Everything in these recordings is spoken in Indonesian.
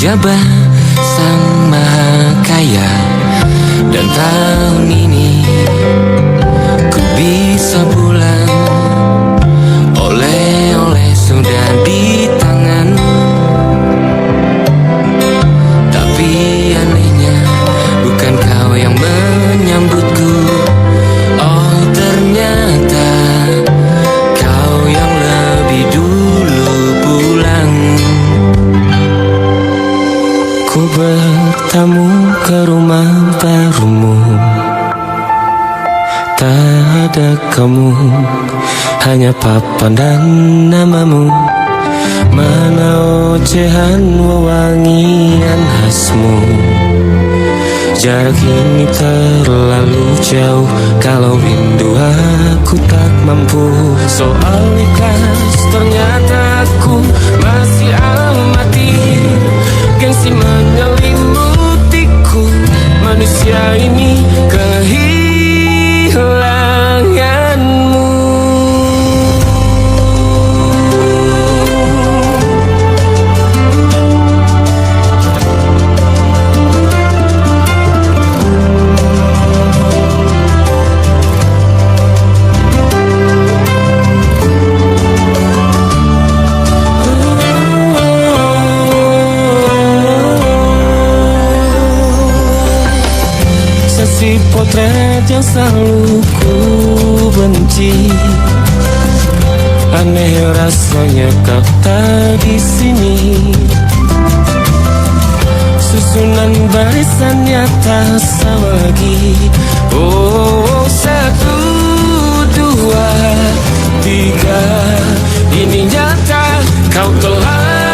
pejabat sang maha kaya. Dan tahun ini ku bisa pulang, oleh-oleh sudah di tangan. Tapi anehnya bukan kau yang menyambutku. Oh ternyata kau yang lebih dulu pulang. Ku bertamu ke rumah barumu, tak ada kamu, hanya papan dan namamu. Mana ocehan wewangian khasmu. Jarak ini terlalu jauh, kalau rindu aku tak mampu. Soal ikhlas ternyata aku masih amati. Gengsi menyelimutiku, manusia ini kehilanganmu. Si potret yang selalu ku benci, aneh rasanya kau tak di sini. Susunan barisannya tak sama lagi. Oh 1, 2, 3, ini nyata kau telah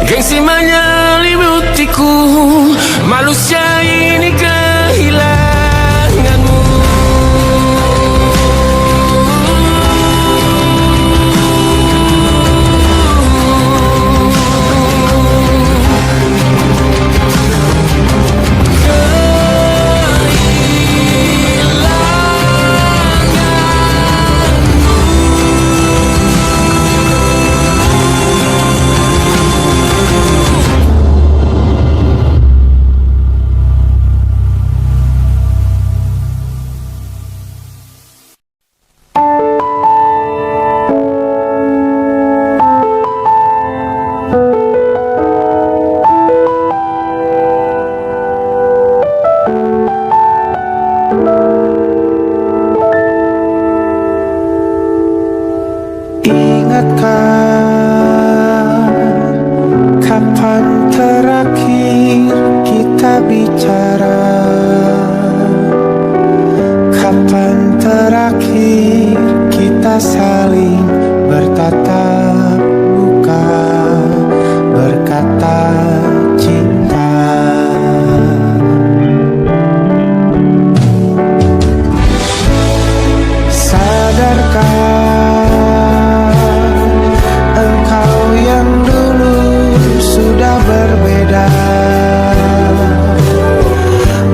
gengsi menyelimutiku, manusia ini kehilanganmu. Ingatkah kapan terakhir kita bicara? Kapan terakhir kita saling bertatap muka, berkata cinta? Sadarkah berbeda,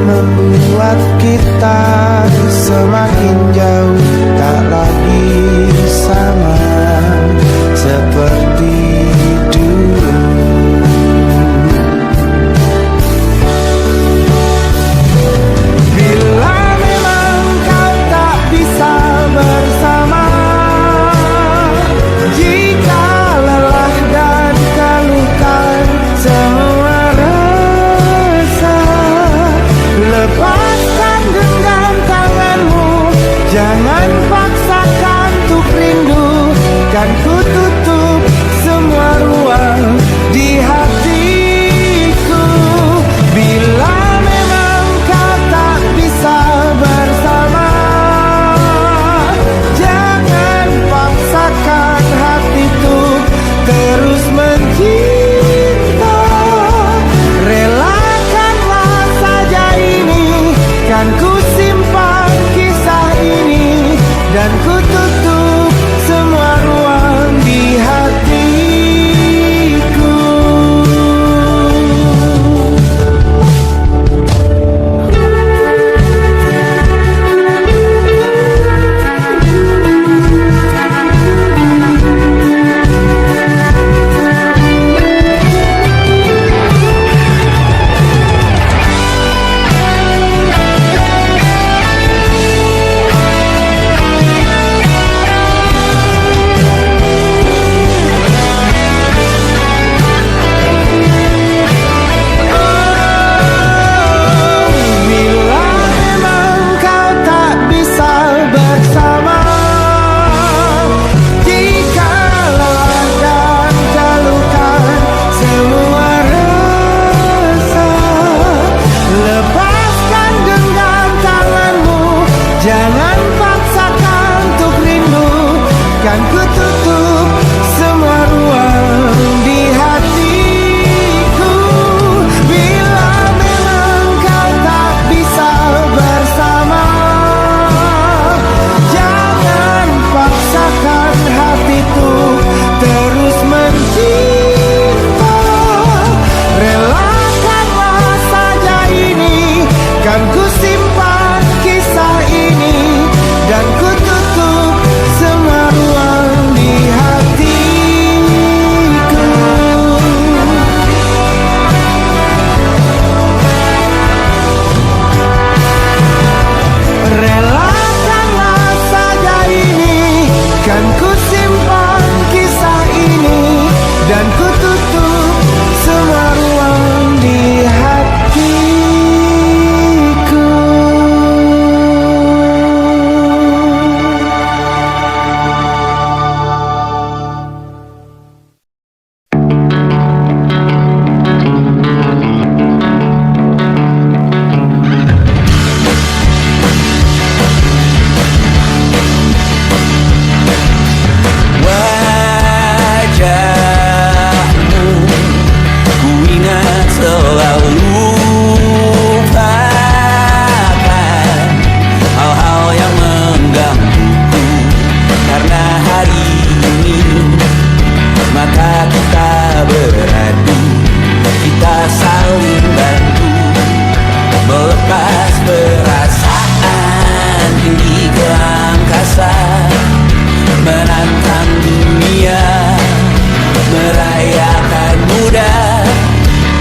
membuat kita semakin jauh, tak lagi sama seperti dulu. Bila memang kau tak bisa bersama, jika lelah dan keluhkan semua rasa, lepaskan genggam tanganmu, jangan paksakan. kan ku tutup semua ruang di hatiku. Bila memang kau tak bisa bersama, jangan paksakan hatiku terus mencinta. Relakanlah saja ini, kan ku simpan kisah ini, dan ku tutup semua ruang di hatiku. Jangan paksakan untuk rindu, kan ku tutup semua ruang di hatiku. Bila memang kau tak bisa bersama, jangan paksakan hatiku terus mencinta. Relakanlah saja ini, kan ku simpan kisah ini, dan ku tutup semua ruang di hatiku. Relakanlah saja ini, kan ku simpan kisah ini, dan ku tutup semua ruang di hatiku. Wajahmu ku ingat selalu, lupakan hal-hal yang menggangguku. Karena hari ini mata kita beradu, kita saling bantu melepas perasaan tinggi ke angkasa, menantang dunia, merayakan muda.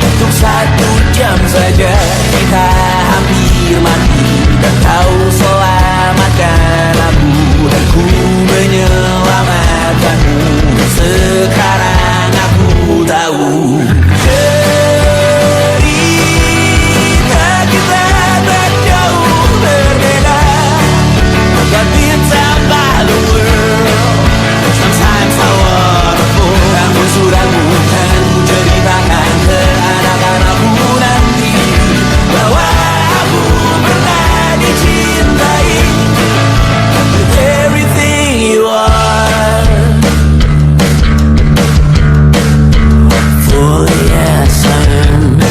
Untuk 1 jam saja kita hampir mati, dan kau selamatkan aku, dan ku menyelamatkanmu. Sekarang aku tahu cerita kita tak jauh berbeda, but it's about the world. Sometimes I wonderful. Namun sudah bukan ku ceritakan ke anak-anakku nanti bahwa aku pernah dicintai with everything you are. Fully as I am,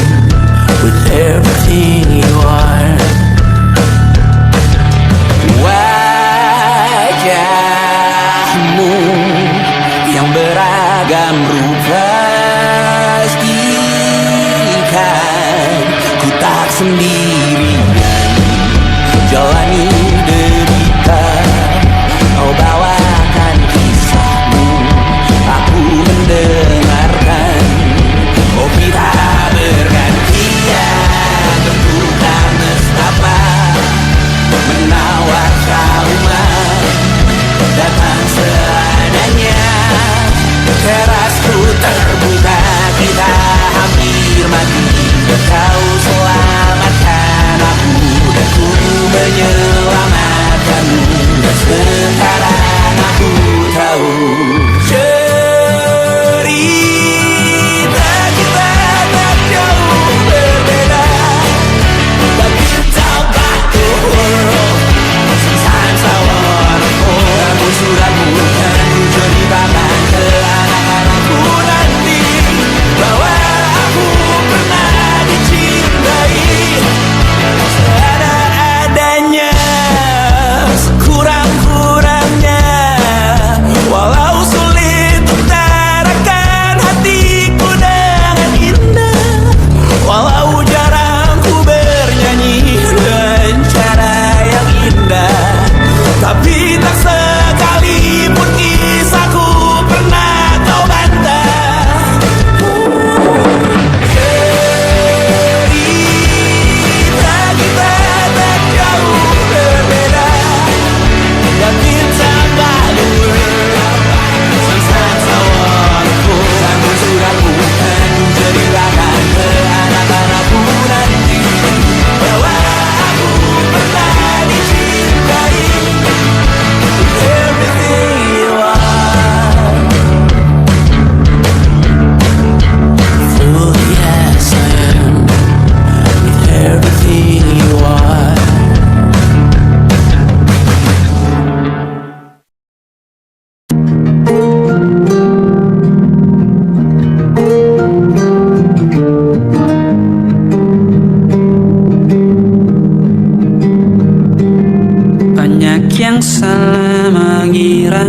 with everything you are. Wajahmu yang beragam rupa, pastikan ku tak sendirian jalani derita. Kau bawakan kisahmu, aku mendengarkan. Oh kita bergantian bertukar nestapa, menawar trauma datang seadanya. Terasku terbuka, kita hampir mati, dan kau selamatkan aku, dan ku menyelamatkanmu. Dan sekarang aku tahu yang salah mengira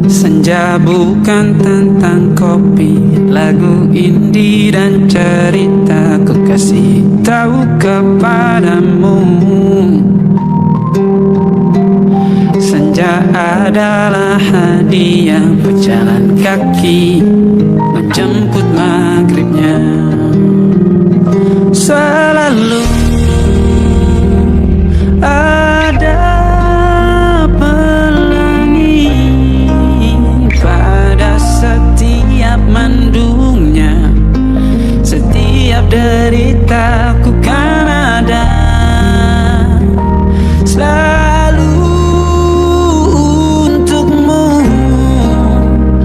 senja bukan tentang kopi, lagu indie dan cerita ku kasih tahu kepadamu. Senja adalah hadiah pejalan kaki menjemput maghribnya. Selalu ada pelangi pada setiap mendungnya, setiap deritaku kan ada selalu untukmu,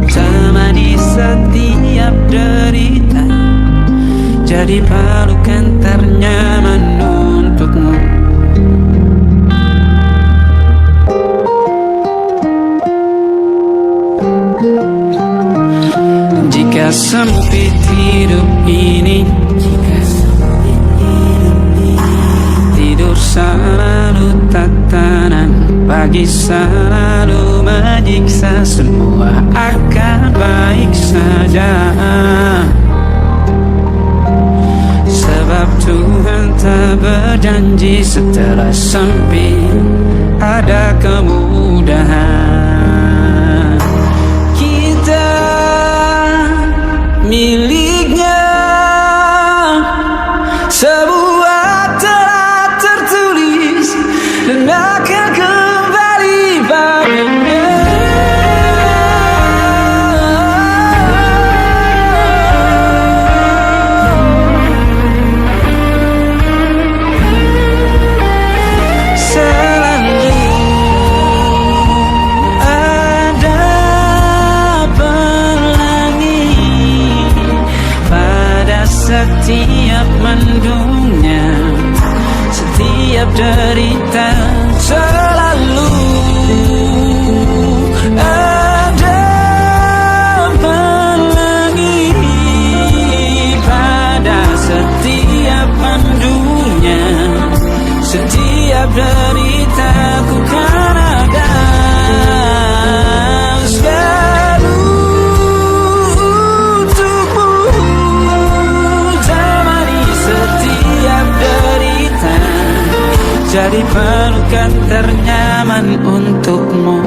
temani setiap derita, jadi pelukan ternyaman untukmu. Jika sempit hidup ini, tidur selalu tatanan, pagi selalu menyiksa, semua akan baik saja. Sebab Tuhan tak berjanji setelah sempit ada kemudahan. Kita miliknya, sebuah telah tertulis dan akan kembali padanya. Setiap mendungnya, setiap derita, selalu ada pelangi pada setiap mendungnya, setiap derita ku kan ada selalu untukmu, jadi pelukan ternyaman untukmu.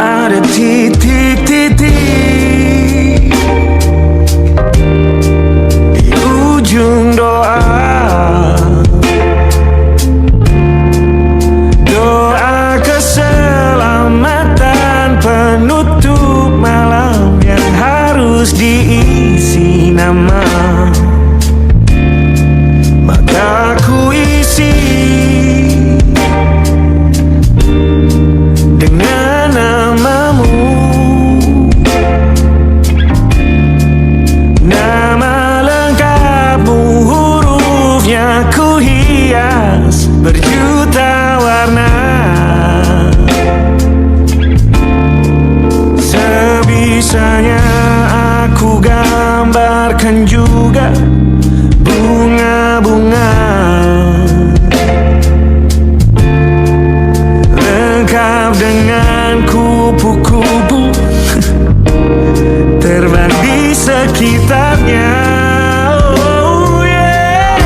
Ada titik-titik di ujung doa, doa keselamatan penutup malam yang harus diisi nama. Maka ku isi dengan namamu, nama lengkapmu, hurufnya ku hias berjuta warna. Sebisanya aku gambarkan juga bunga-bunga lengkap dengan kupu-kupu terbang di sekitarnya. Oh yeah.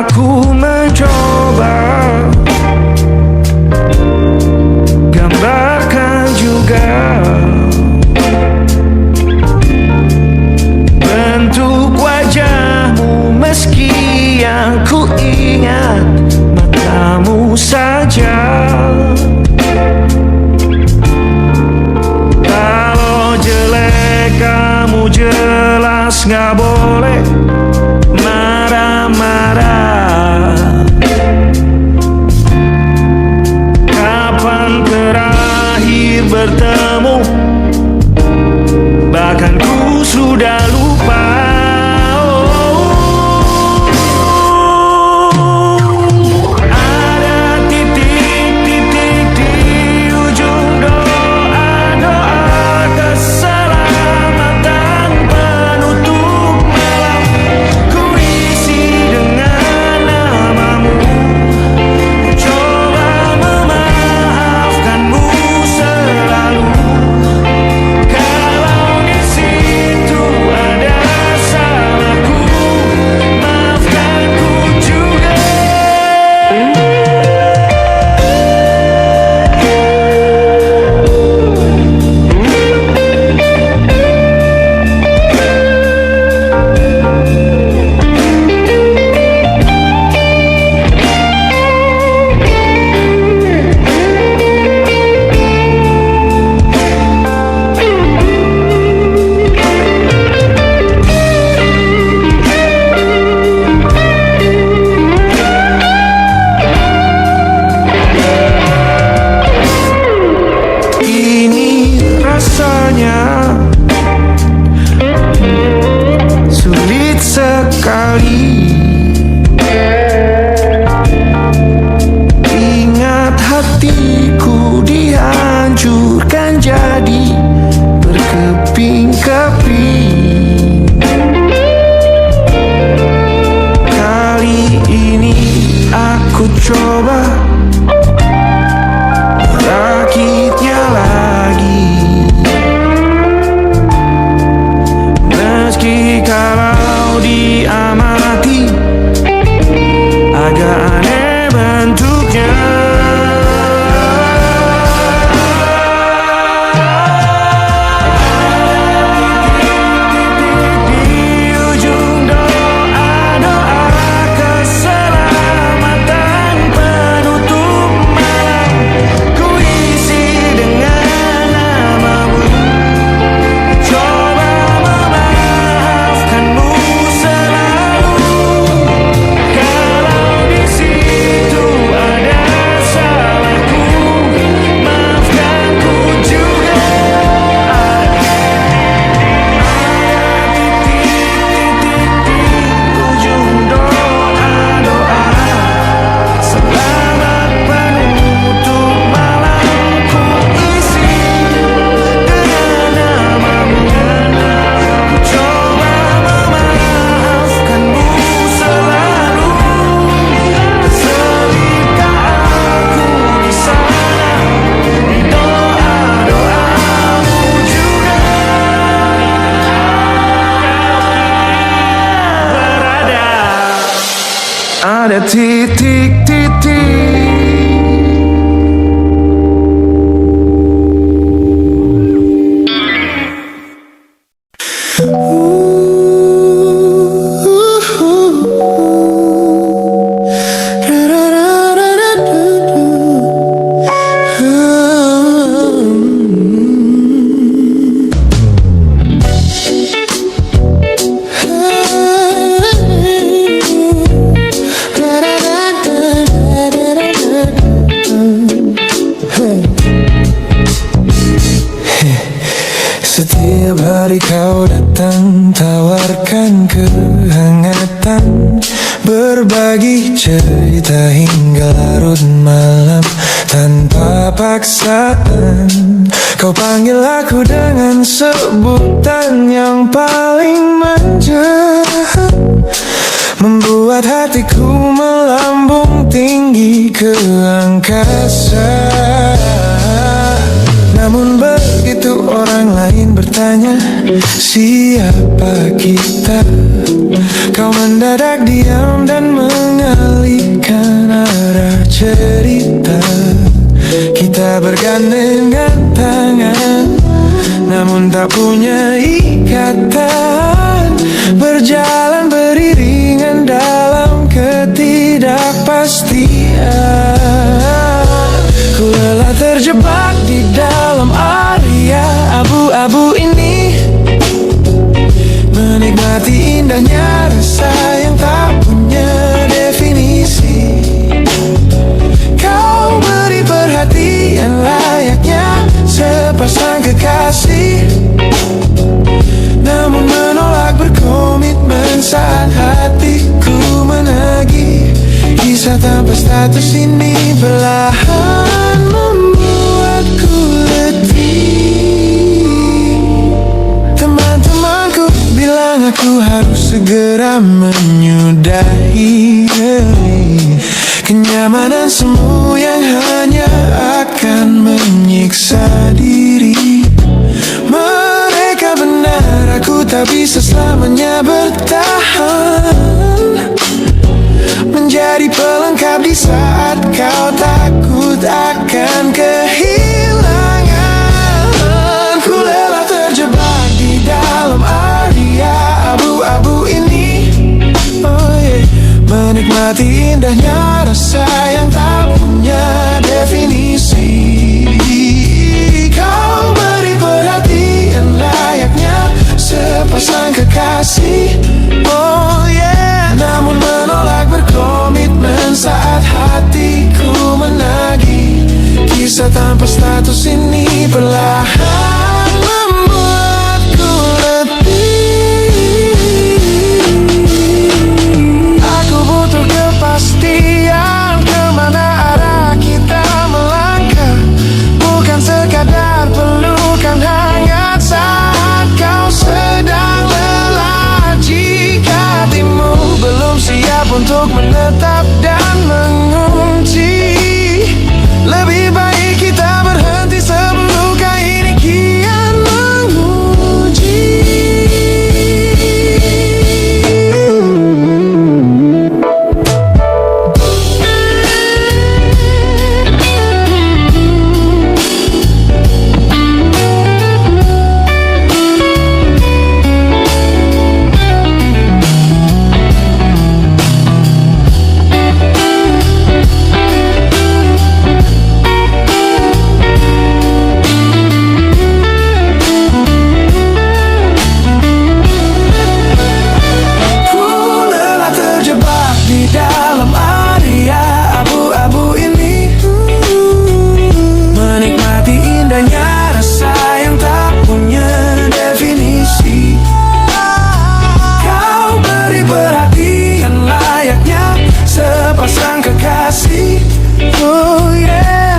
Aku mencoba gambarkan juga bentuk wajahmu, meski yang ku ingat matamu saja. Kalau jelek kamu jelas gak boleh marah-marah. Kapan terakhir bertemu, bahkan ku sudah lupa. ada titik-titik. Setiap hari kau datang, tawarkan kehangatan, berbagi cerita hingga larut malam tanpa paksaan. Kau panggil aku dengan sebutan yang paling manja, membuat hatiku melambung tinggi ke angkasa. Namun begitu orang lain bertanya, siapa kita? Kau mendadak diam dan mengalihkan arah cerita. Kita bergandengan tangan, namun tak punya ikatan, berjalan beriringan dalam ketidakpastian. Ku lelah terjebak di dalam area abu-abu ini, menikmati indahnya rasa yang tak punya definisi. Kau beri perhatian layaknya sepasang kekasih, namun menolak berkomitmen saat hatiku menagih. Kisah tanpa status ini perlahan membuatku letih. Teman-temanku bilang aku harus segera menyudahi. Kenyamanan semu yang hanya akan menyiksa diri. Mereka benar, aku tak bisa selamanya bertahan, menjadi pelengkap di saat kau takut akan kehilangan. Ku lelah terjebak di dalam area abu-abu ini, menikmati indahnya rasa yang tak punya definisi. Kau beri perhatian layaknya sepasang kekasih, namun menolak berkomitmen saat hatiku menagih. Kisah tanpa status ini perlahan membuatku letih. Aku butuh kepastian kemana arah kita melangkah, bukan sekadar pelukan hangat saat kau sedang lelah. Jika hatimu belum siap untuk menetap dan mengunci, lebih baik kita berhenti sebelum luka ini kian menguji.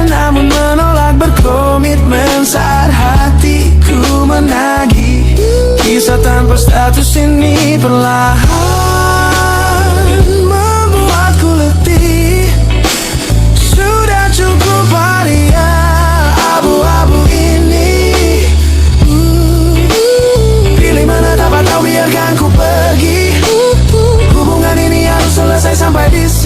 Namun menolak berkomitmen saat hatiku menagih. Kisah tanpa status ini perlahan membuatku letih. Sudah cukup area abu-abu ini. Pilih mana dapat kau biarkan ku pergi. Hubungan ini harus selesai sampai di sini.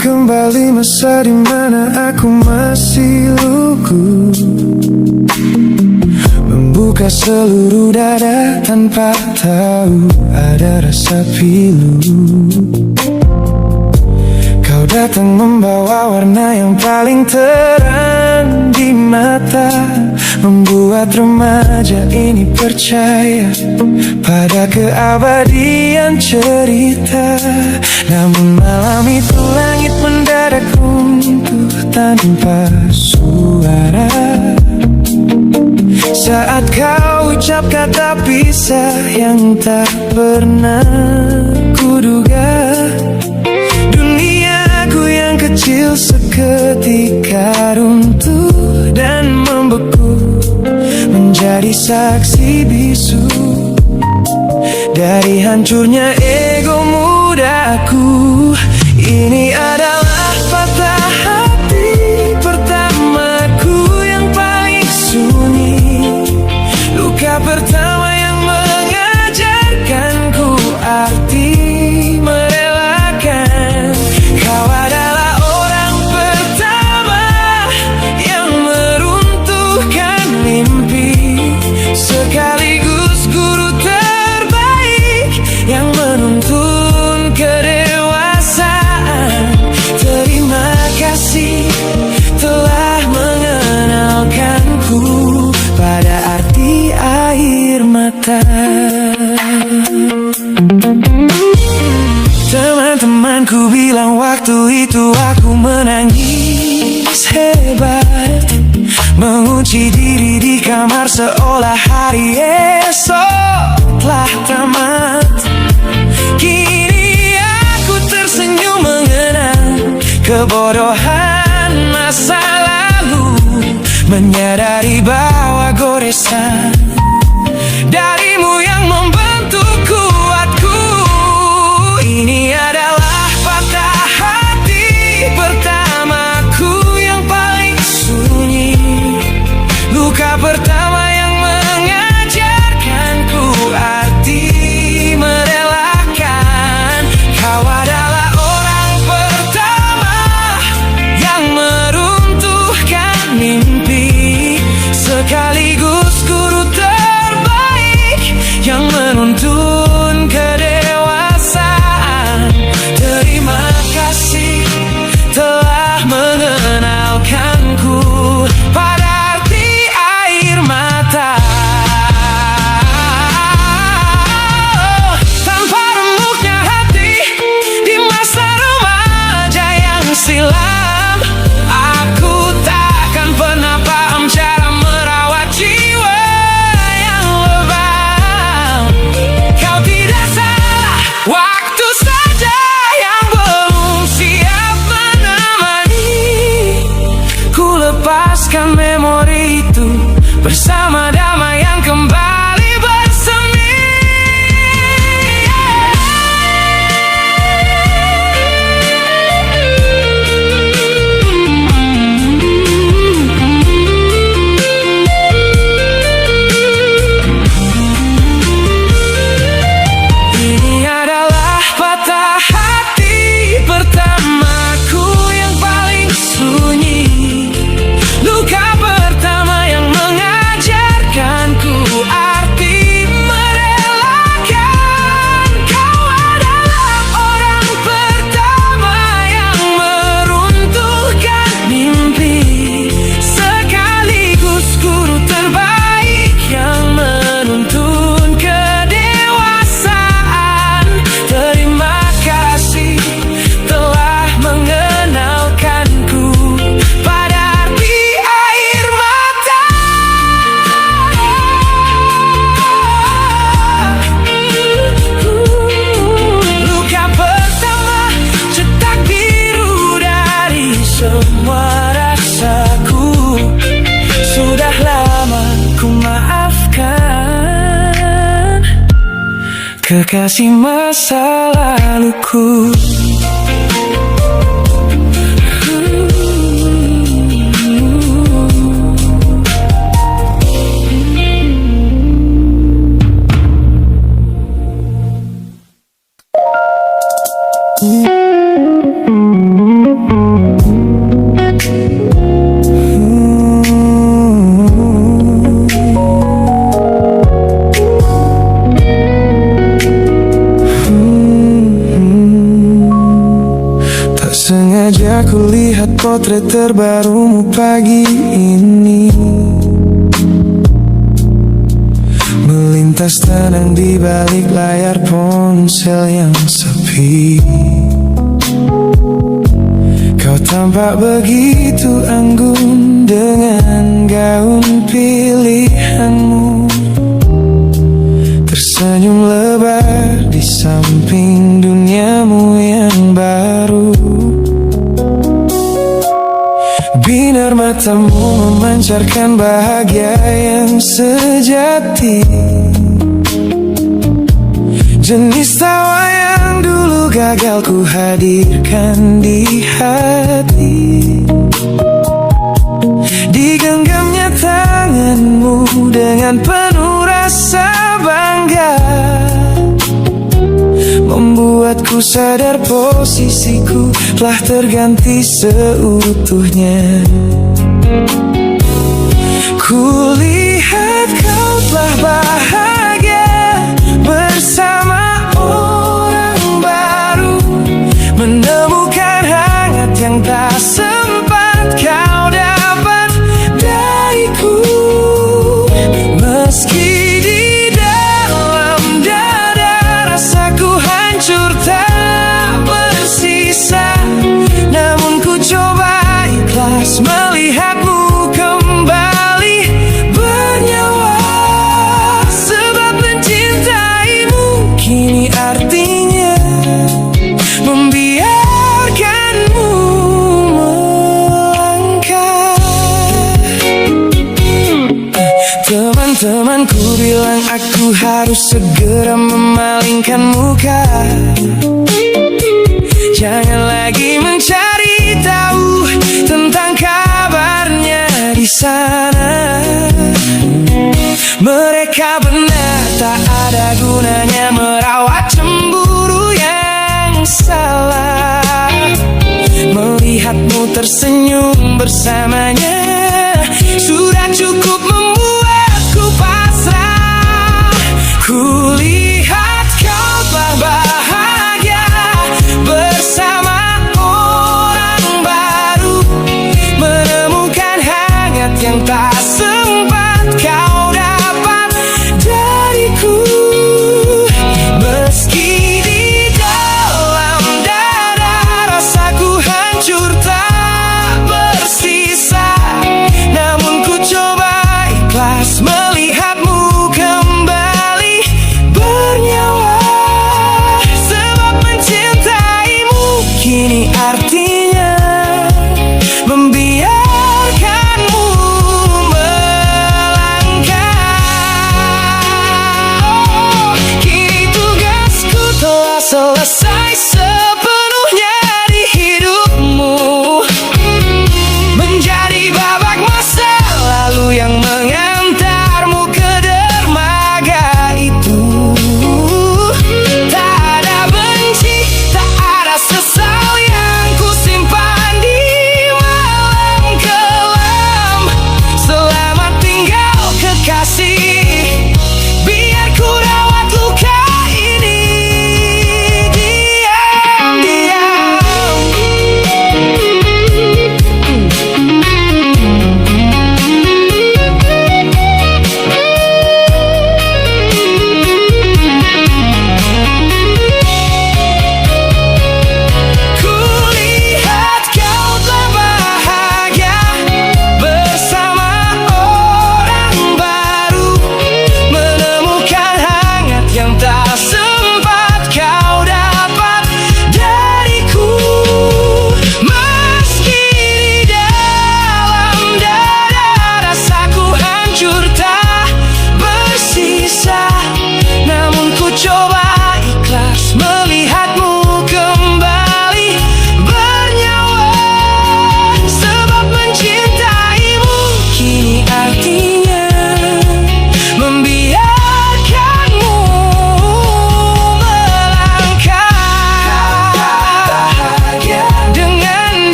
kembali masa dimana aku masih lugu, membuka seluruh dada tanpa tahu ada rasa pilu. Kau datang membawa warna yang paling terang di mata, membuat remaja ini percaya pada keabadian cerita. Namun malam itu langit mendadak runtuh tanpa suara saat kau ucap kata pisah yang tak pernah kuduga. Duniaku yang kecil seketika runtuh dan membeku, menjadi saksi bisu dari hancurnya ego mudaku. Ini adalah patah hati pertamaku yang paling sunyi, luka pertama yang mengajarkanku arti merelakan. Kau adalah orang pertama yang meruntuhkan mimpi, sekaligus guru terbaik yang menuntun kedewasaan. Terima kasih telah mengenalkanku pada arti air mata. Teman-temanku bilang waktu itu aku menangis hebat, mengunci diri di kamar seolah hari esok telah tamat. Kini aku tersenyum mengenang kebodohan masa lalu, menyadari bahwa goresan darimu yang membentuk kuatku. Ini adalah patah hati pertamaku yang paling sunyi, luka pertama yang mengajarkanku arti merelakan. Kau adalah orang pertama yang meruntuhkan mimpi, sekaligus guru terbaik yang menuntun kedewasaan. Terima kasih telah mengenalkanku pada arti air mata. Tanpa remuknya hati di masa remaja yang silam, aku takkan pernah paham cara merawat jiwa yang lebam. Kau tidak salah, waktu saja yang belum siap menemani. Ku lepaskan memori itu bersama damai yang kembali bersemi. Ini adalah patah hati pertamaku yang paling sunyi, luka pertama yang mengajarkanku arti merelakan. Kau adalah orang pertama yang meruntuhkan mimpi, sekaligus guru terbaik yang menuntun kedewasaan. Terima kasih telah mengenalkanku pada arti air mata. Luka pertama cetak biru dari semua rasaku. Sudah lama ku maafkan kekasih masa laluku. saja ku lihat potret terbarumu pagi ini, melintas tenang di balik layar ponsel yang sepi. Kau tampak begitu anggun dengan gaun pilihanmu, tersenyum lebar di samping duniamu yang baru. Binar matamu memancarkan bahagia yang sejati, jenis tawa yang dulu gagal ku hadirkan di hati. Digenggamnya tanganmu dengan penuh rasa bangga, membuatku sadar posisiku telah terganti seutuhnya. Kulihat kau telah bahagia bersama orang baru, menemukan hangat yang tak sempat kau dapat dariku. Meski di dalam dada rasaku hancur tak bersisa, namun ku coba ikhlas melihatmu kembali bernyawa. Sebab mencintaimu kini artinya membiarkanmu melangkah. Teman-temanku bilang aku harus segera memalingkan muka, jangan lagi mencari tahu tentang kabarnya di sana. Mereka benar, tak ada gunanya merawat cemburu yang salah. Melihatmu tersenyum bersamanya sudah cukup membuatku pasrah. Kulihat kau telah bahagia bersama orang baru, menemukan hangat yang tak sempat kau dapat dariku. Meski di dalam dada rasaku hancur tak bersisa, namun ku coba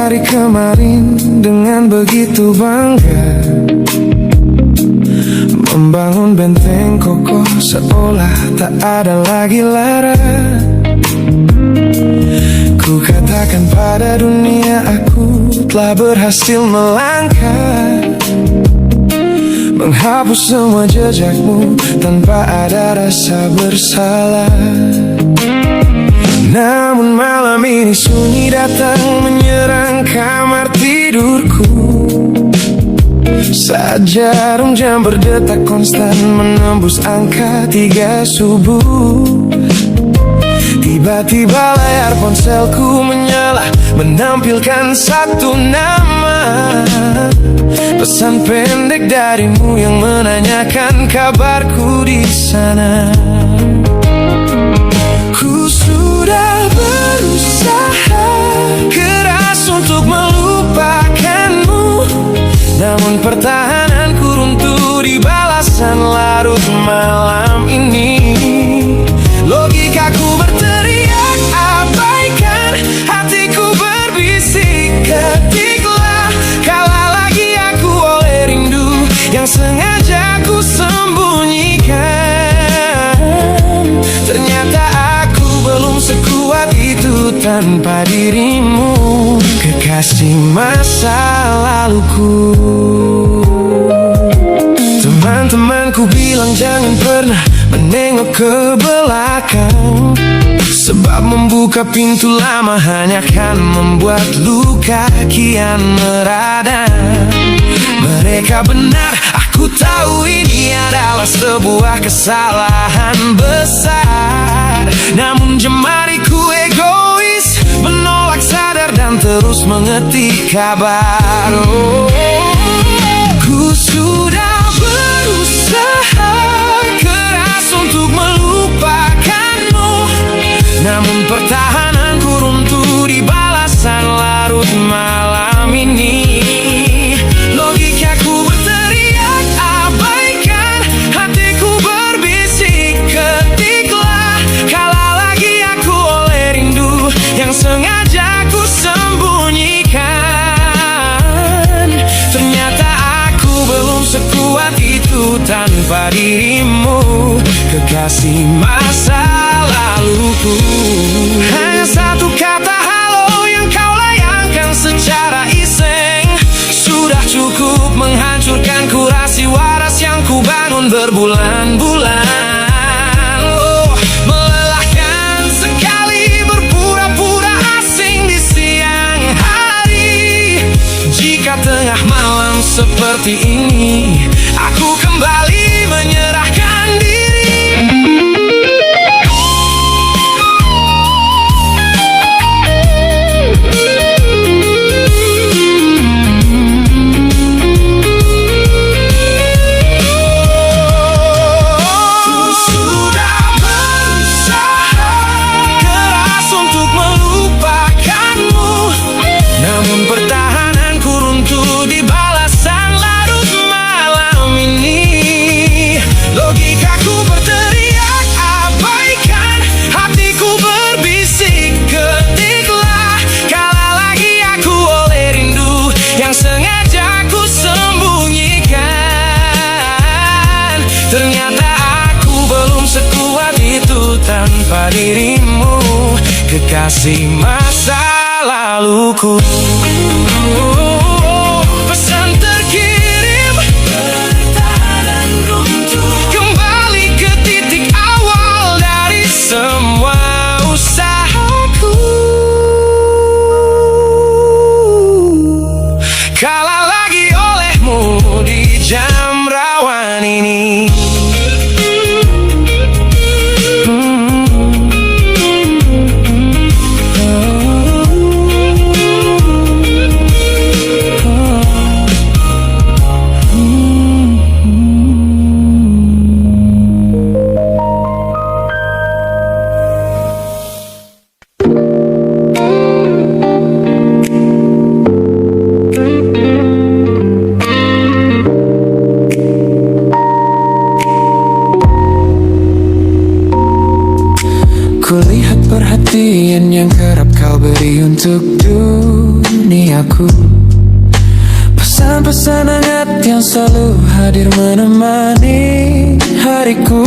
hari kemarin dengan begitu bangga, membangun benteng kokoh seolah tak ada lagi lara. Ku katakan pada dunia aku telah berhasil melangkah, menghapus semua jejakmu tanpa ada rasa bersalah. Namun malam ini sunyi datang menyerang kamar tidurku, saat jarum jam berdetak konstan menembus angka 3 subuh. Tiba-tiba layar ponselku menyala, menampilkan satu nama, pesan pendek darimu yang menanyakan kabarku di sana. Ku sudah berusaha keras untuk melupakanmu, namun pertahananku runtuh di balasan larut malam ini. Logikaku berteriak abaikan, hatiku berbisik ketiklah, kalah lagi aku oleh rindu yang sengaja ku sembunyikan. Ternyata aku belum sekuat itu tanpa dirimu, kekasih masa laluku. Teman-temanku bilang jangan pernah menengok ke belakang, sebab membuka pintu lama hanya akan membuat luka kian meradang. Mereka benar, aku tahu ini adalah sebuah kesalahan besar, namun jemariku egois menolak sadar dan terus mengetik kabar. Ku sudah berusaha keras untuk melupakanmu, namun pertahananku runtuh di balasan larut malam ini. Logikaku berteriak abaikan, hatiku berbisik ketiklah, kalah lagi aku oleh rindu yang sengaja ku sembunyikan. Ternyata aku belum sekuat itu tanpa dirimu, kekasih masa laluku. Hanya satu kata halo yang kau layangkan secara iseng, sudah cukup menghancurkan kurasi waras yang ku bangun berbulan-bulan. Oh, melelahkan sekali berpura-pura asing di siang hari. Jika tengah malam seperti ini aku kembali menyerahkan diri. Tanpa dirimu, kekasih masa laluku. Pesan terkirim, bertahan runtuh, kembali ke titik awal dari semua usahaku. Kalah lagi olehmu di jam rawan ini. dengan pesan hangat yang selalu hadir menemani hariku.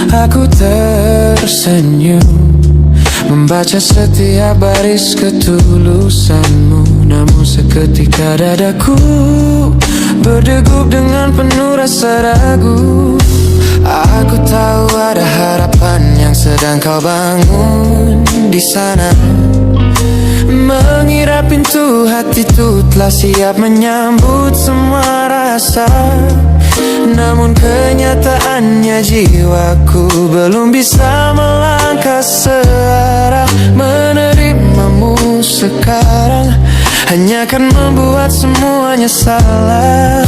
Aku tersenyum membaca setiap baris ketulusanmu, namun seketika dadaku berdegup dengan penuh rasa ragu. Aku tahu ada harapan yang sedang kau bangun di sana. Mengira pintu hatiku telah siap menyambut semua rasa, namun kenyataannya jiwaku belum bisa melangkah searah. Menerimamu sekarang hanya akan membuat semuanya salah.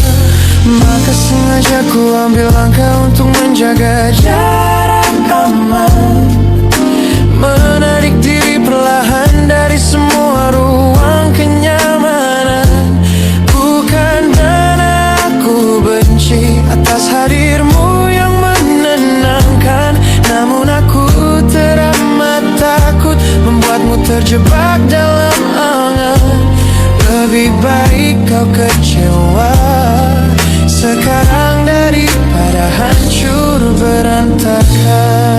Maka sengaja ku ambil langkah untuk menjaga jarak aman, menarik diri perlahan dari semua ruang kenyamanan. Bukan karena aku benci atas hadirmu yang menenangkan, namun aku teramat takut membuatmu terjebak dalam angan. Lebih baik kau kecewa sekarang daripada hancur berantakan.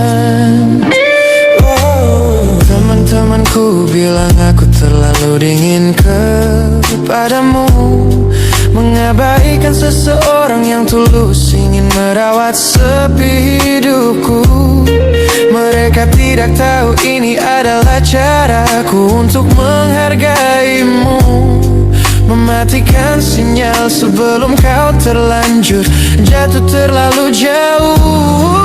Teman-temanku bilang aku terlalu dingin kepadamu, mengabaikan seseorang yang tulus ingin merawat sepi hidupku. Mereka tidak tahu ini adalah caraku untuk menghargaimu, mematikan sinyal sebelum kau terlanjur jatuh terlalu jauh.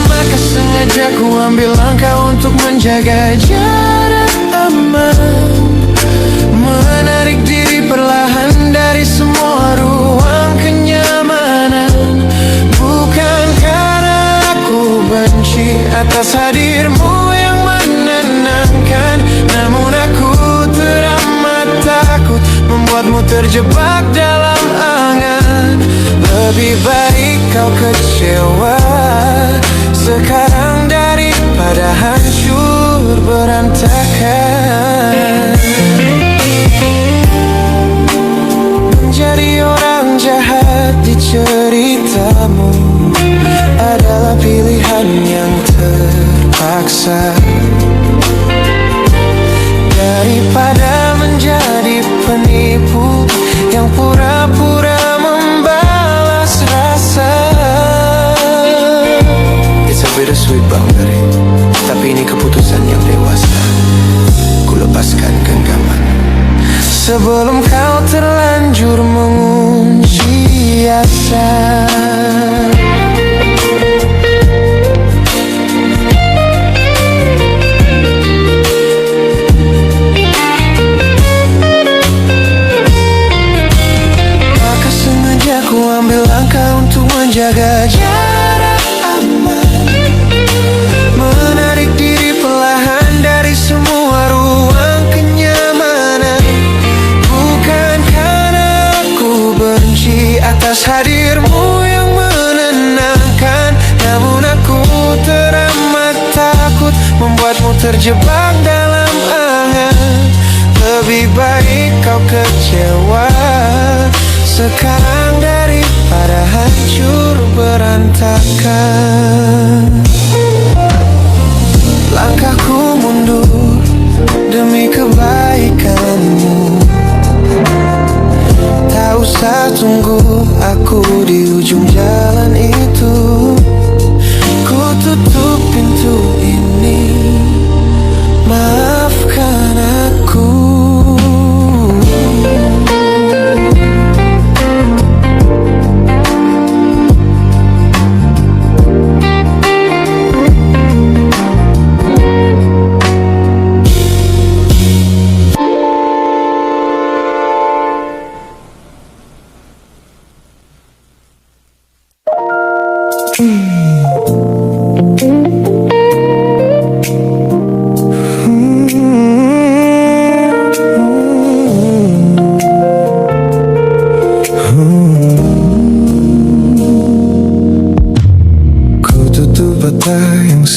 Maka sengaja ku ambil langkah untuk menjaga jarak aman, menarik diri perlahan dari semua ruang kenyamanan. Bukan karena aku benci atas hadirmu yang menenangkan, namun aku teramat takut membuatmu terjebak dalam angan. Lebih baik kau kecewa sekarang daripada hancur berantakan. Menjadi orang jahat di ceritamu adalah pilihan yang terpaksa, daripada menjadi penipu yang pura-pura membalas rasa. It's a bittersweet boundary, tapi ini keputusan yang dewasa. Ku lepaskan genggaman sebelum kau terlanjur mengunci asa. Ku ambil langkah untuk menjaga jarak aman, menarik diri perlahan dari semua ruang kenyamanan. Bukan karena aku benci atas hadirmu yang menenangkan, namun aku teramat takut membuatmu terjebak dalam angan. Lebih baik kau kecewa sekarang daripada hancur berantakan. Langkahku mundur demi kebaikanmu. Tak usah tunggu aku di ujung jalan itu. Ku tutup pintu ini, maafkan aku.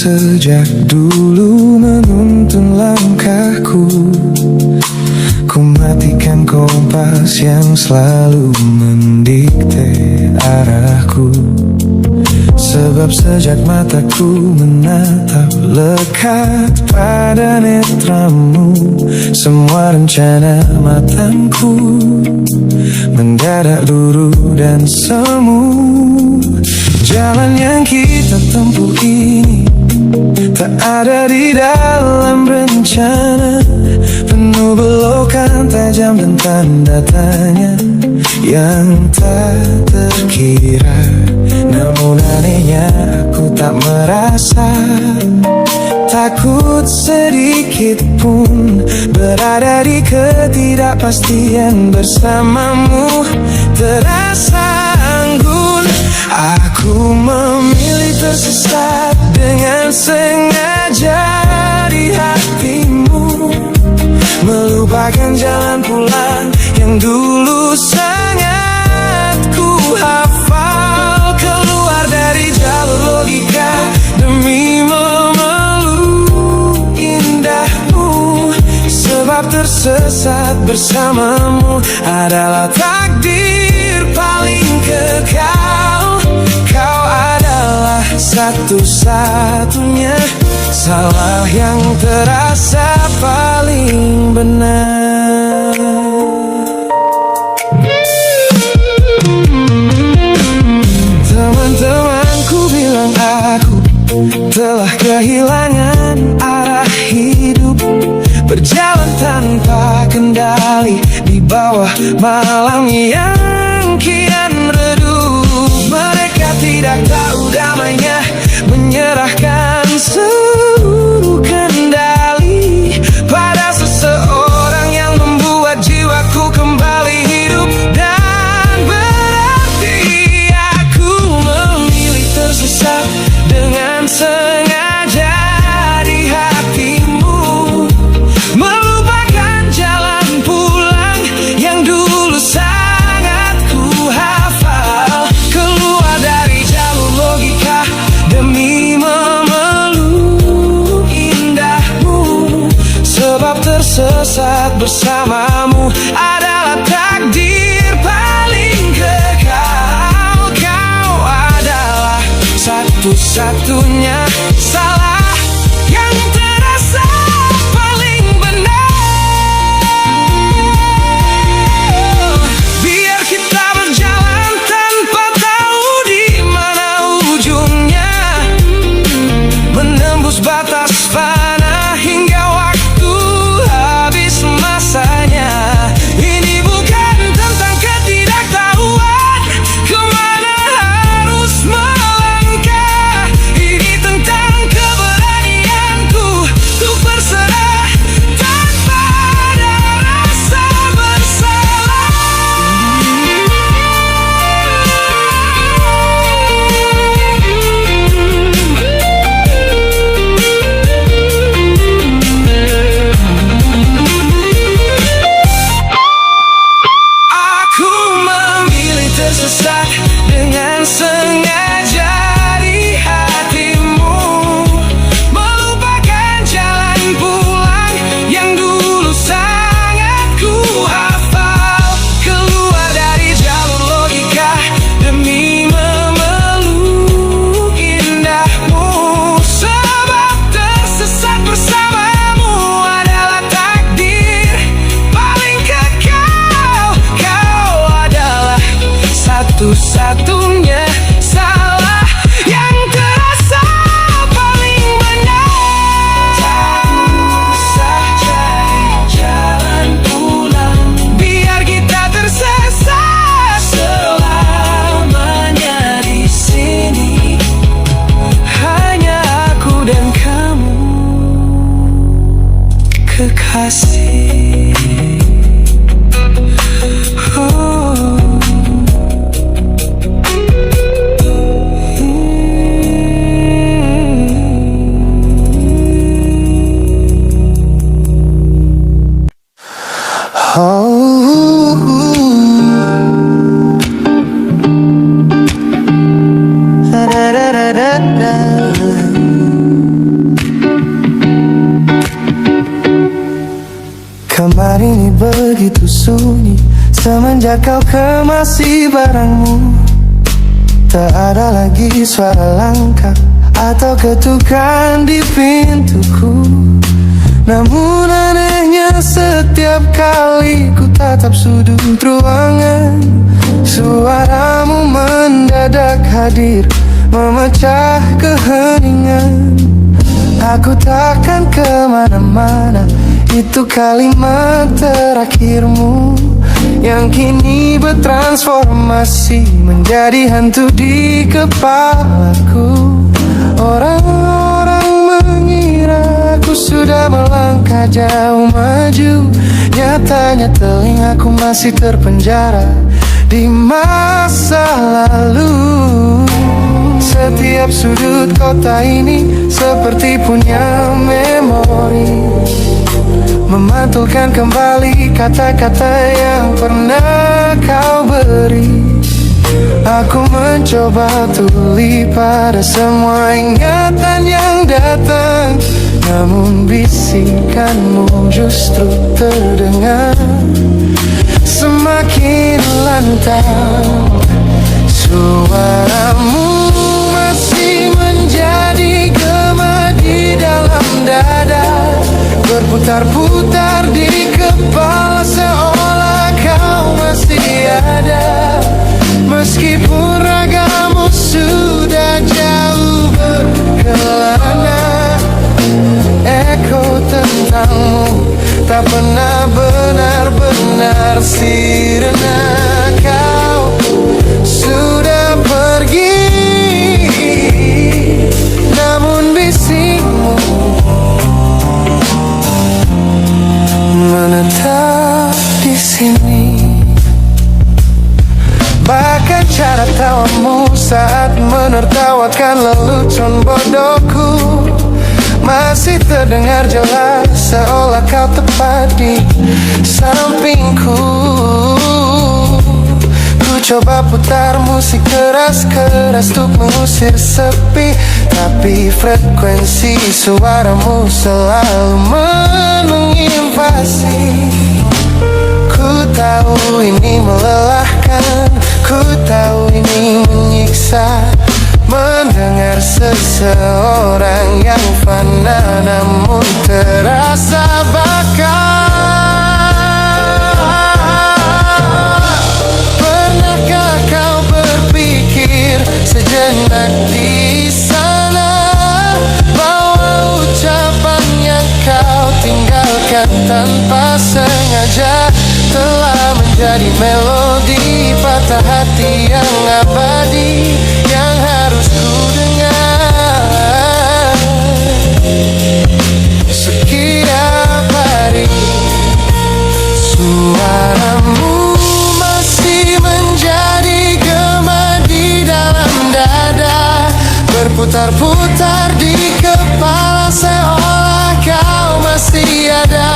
Sejak dulu menuntun langkahku, ku matikan kompas kompas yang selalu mendikte arahku. Sebab sejak mataku menatap lekat pada netramu, semua rencana matangku mendadak luruh dan semu. Jalan yang kita tempuh ini tak ada di dalam rencana, penuh belokan tajam dan tanda tanya yang tak terkira. Namun anehnya aku tak merasa takut sedikit pun berada di ketidakpastian bersamamu. Terasa anggun, aku memilih tersesat dengan sengaja di hatimu, melupakan jalan pulang yang dulu sangat ku hafal. Keluar dari jalur logika demi memeluk indahmu, sebab tersesat bersamamu adalah takdir paling kekal. Kau adalah satu-satunya salah yang terasa paling benar. Teman-temanku bilang aku telah kehilangan arah hidup, berjalan tanpa kendali di bawah malam yang kian redup. Mereka tidak tahu damainya menyerahkan seluruh kendali pada seseorang yang membuat jiwaku kembali hidup dan berarti. Aku memilih tersesat dengan sengaja di hatimu, melupakan jalan pulang yang dulu sangat ku hafal. Keluar dari jalur logika demi memeluk indahmu, sebab tersesat bersamamu adalah takdir paling kekal. Kau adalah satu-satunya salah yang terasa paling benar. Biar kita berjalan tanpa tahu di mana ujungnya, menembus batas fana hingga waktu habis masanya. Ini bukan tentang ketidaktahuan kemana harus melangkah, ini tentang keberanianku untuk berserah tanpa ada rasa bersalah. Aku memilih tersesat dengan sengaja di hatimu, melupakan jalan pulang yang dulu sangat ku hafal. Keluar dari jalur logika demi memeluk indahmu, sebab tersesat bersamamu adalah takdir paling kekal. Kau adalah satu-satunya salah yang terasa paling benar. Tak usah cari jalan pulang, biar kita tersesat selamanya di sini. Hanya aku dan kamu, kekasih. Oh. Semenjak kau kemasi barangmu, tak ada lagi suara langkah atau ketukan di pintuku. Namun anehnya setiap kali ku tatap sudut ruangan, suaramu mendadak hadir, memecah keheningan. Aku takkan kemana-mana, itu kalimat terakhirmu yang kini bertransformasi menjadi hantu di kepalaku. Orang-orang mengira aku sudah melangkah jauh maju, nyatanya telingaku masih terpenjara di masa lalu. Setiap sudut kota ini seperti punya memori, memantulkan kembali kata-kata yang pernah kau beri. Aku mencoba tuli pada semua ingatan yang datang, namun bisikanmu justru terdengar semakin lantang. Suaramu masih menjadi gema di dalam dada, berputar-putar di kepala seolah kau masih ada. Meskipun ragamu sudah jauh berkelana, eko tentangmu tak pernah benar-benar sirna. Kau sudah pergi, namun bisikmu menetap di sini. Bahkan cara tawamu saat menertawakan lelucon bodohku masih terdengar jelas, seolah kau tepat di sampingku. Ku coba putar musik keras-keras untuk mengusir sepi, tapi frekuensi suaramu selalu menginvasi. Ku tahu ini melelahkan, ku tahu ini menyiksa, mendengar seseorang yang fana namun terasa bakal. Pernahkah kau berpikir sejenak di sana bahwa ucapan yang kau tinggalkan tanpa sengaja telah menjadi melodi patah hati yang abadi yang harus ku dengar setiap hari. Suaramu masih menjadi gema di dalam dada, berputar-putar di kepala seolah kau masih ada.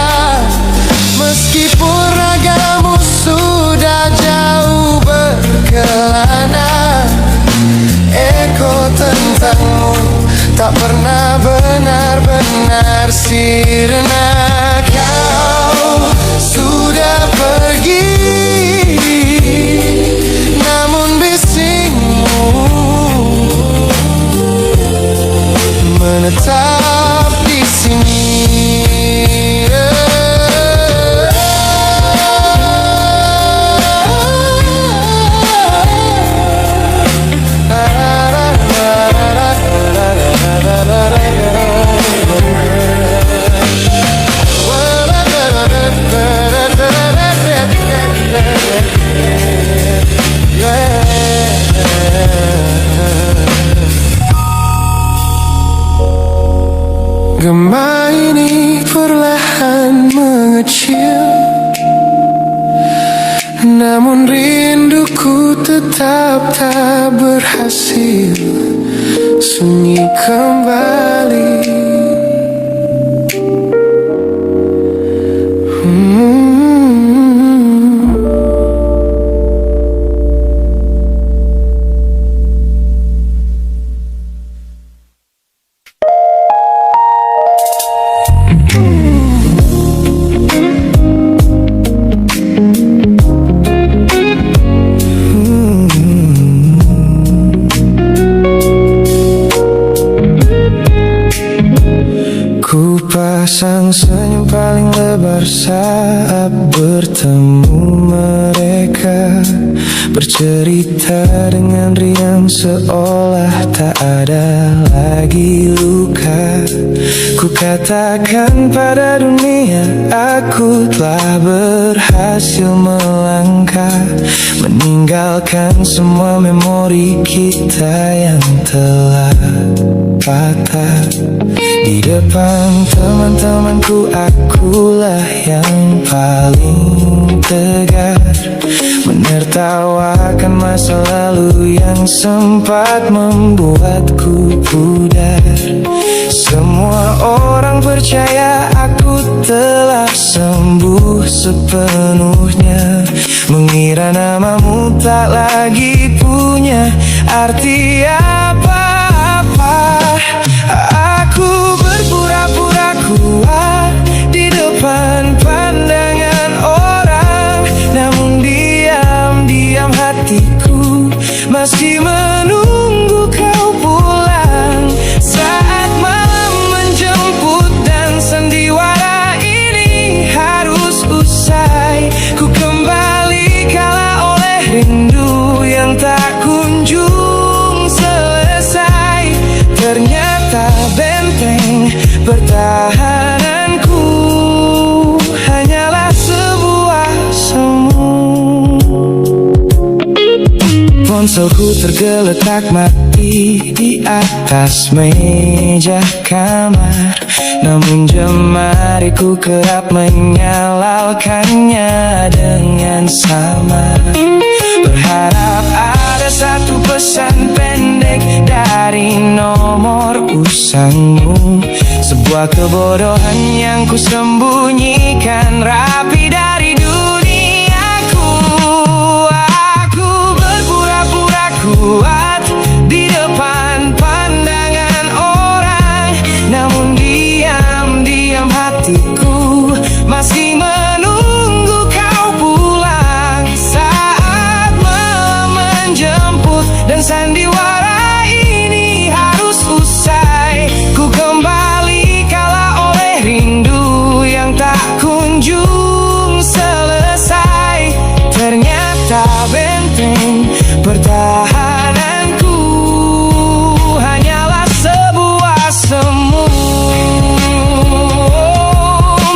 Meskipun ragamu sudah jauh berkelana, eko tentangmu tak pernah benar-benar sirna. Kau sudah pergi, namun bisikmu menetap di sini. Gema ini perlahan mengecil, namun rinduku tetap tak berhasil sunyi kembali. senyum paling lebar saat bertemu mereka, bercerita dengan riang seolah tak ada lagi luka. Ku katakan pada dunia aku telah berhasil melangkah, meninggalkan semua memori kita yang telah patah. Di depan teman-temanku akulah yang paling tegar, menertawakan masa lalu yang sempat membuatku pudar. Semua orang percaya aku telah sembuh sepenuhnya, mengira namamu tak lagi punya arti apa-apa. Aku berpura-pura kuat di depan pandangan orang, namun diam-diam hatiku masih menunggu kau pulang. Saat malam menjemput dan sandiwara ini harus usai, ku kembali kalah oleh rindu yang tak kunjung selesai. Ternyata benteng pertahananku hanyalah sebuah semu. Ponselku tergeletak mati di atas meja kamar, namun jemariku kerap menyalakannya dengan samar. Berharap ada satu pesan pendek dari nomor usangmu, sebuah kebodohan yang ku sembunyikan rapi dari duniaku. Aku berpura-pura kuat di depan pandangan orang, namun diam-diam hatiku masih menunggu kau pulang. Saat malam menjemput dan sandiwara ini harus usai, ku kembali kalah oleh rindu yang tak kunjung selesai. Ternyata benteng pertahananku hanyalah sebuah semu.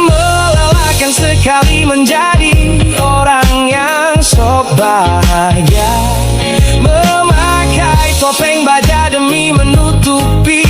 Melelahkan sekali menjadi orang yang sok bahagia, memakai topeng baja demi menutupi